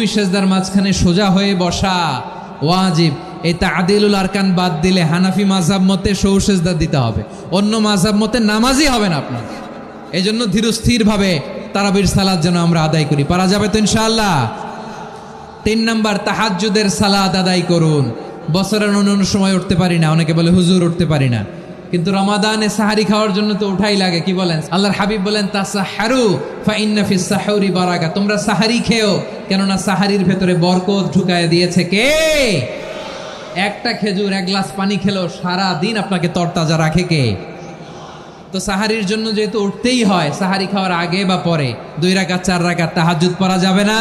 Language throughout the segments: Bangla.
দুই সেজদার মাঝখানে সোজা হয়ে বসা ওয়াজিব। এই তা'দিলুল আরকান বাদ দিলে হানাফি মাযহাব মতে সৌ সেজদা দিতে হবে, অন্য মাযহাব মতে নামাজই হবে না আপনার। এই জন্য ধীরস্থির ভাবে তারাবির সালাত যেন আমরা আদায় করি। পারা যাবে তো ইনশাআল্লাহ। ৩ নাম্বার, তাহাজ্জুদের সালাত আদায় করুন। বছরের অন্য সময় উঠতে পারি না, অনেকে বলে হুজুর উঠতে পারি না, কিন্তু রমাদানে সাহারি খাওয়ার জন্য তো উঠাই লাগে। কি বলেন? আল্লাহর হাবিব বলেন তাসাহহারু ফা ইন্না ফিস সাহুরি বারাকা, তোমরা সাহারি খেও, কেননা সাহারির ভেতরে বরকত ঢুকায় দিয়েছে কে? একটা খেজুর, এক গ্লাস পানি খেলো সারা দিন আপনাকে তরতাজা রাখে কে? তো সাহারির জন্য যেহেতু উঠতেই হয়, সাহারি খাওয়ার আগে বা পরে 2 রাকাত 4 রাকাত তাহাজ্জুদ পড়া যাবে না?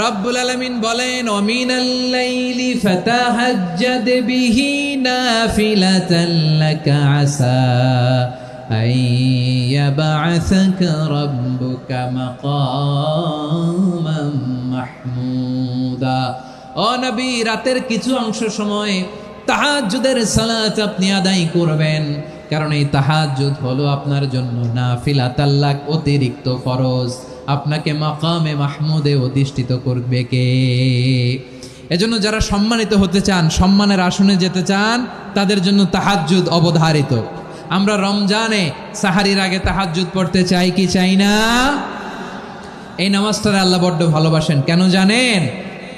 রব্বুল আলামিন বলেন ওয়ামিনাল লাইলি ফাতাহাজ্জাদ বিহি নাফিলাতান লাকা আসা আইয়াবআসাকা রাব্বুকা মাকামান মাহমুদা। ও নবী, রাতের কিছু অংশ সময় তাহাজ্জুদের সালাত আপনি আদায় করবেন, কারণ এই তাহাজ্জুদ হলো আপনার জন্য নাফিলাতাল লাক, অতিরিক্ত ফরজ। আপনাকে মাকামে মাহমুদে অধিষ্ঠিত করবে কে? এজন্য যারা সম্মানিত হতে চান, সম্মানের আসনে যেতে চান, তাদের জন্য তাহাজ্জুদ অবধারিত। আমরা রমজানে সাহারির আগে তাহাজ্জুদ পড়তে চাই কি চাই না? এই নামাজটারে আল্লাহ বড্ড ভালোবাসেন। কেন জানেন?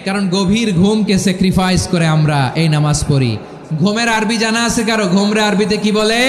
কারণ গভীর ঘুমকে স্যাক্রিফাইস করে আমরা এই নামাজ পড়ি। ঘুমের আরবি জানা আছে কারো? ঘুমরে আরবিতে কি বলে?